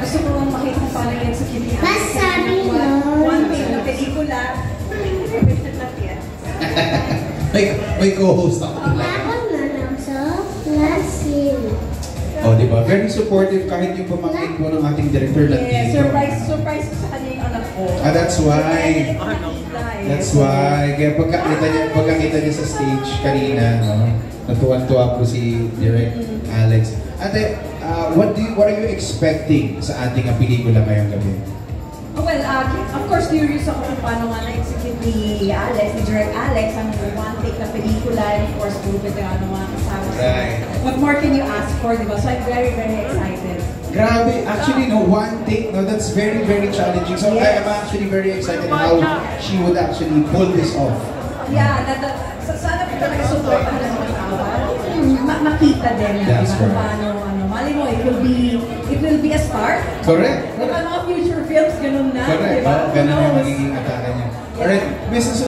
gusto ko lang makita kung paano i-execute niya. Masabi mo. One day na pelikula. May co-host ako. Ako na lang sa classroom. Oh, di ba? Very supportive kahit yung pamangkin po ng ating director Yes, Latino. surprise ko sa kanya yung anak ko. That's why. That's why. Kaya pagkakita niya sa stage kanina, no? Natuwan-tuwa po si Direk Alex. Ate, what are you expecting sa ating pelikula ngayong gabi? Well, of course, curious ako kung paano nga na-execute ni Alex, ni Direk Alex, ang one take na pelikula, and of course, group with ano mga kasama. Right. What more can you ask for, di ba? So I'm very, very excited. Grabe, actually, no, one take, no, that's very, very challenging. So I am actually very excited how she would actually pull this off. Yeah, sana po talaga support ang mga tao. Makita din na kung paano, mali mo, it will be a start. Correct. Mga future films, ganun na. Correct. Diba? Ganun yung magiging atake niya. Alright, Mrs.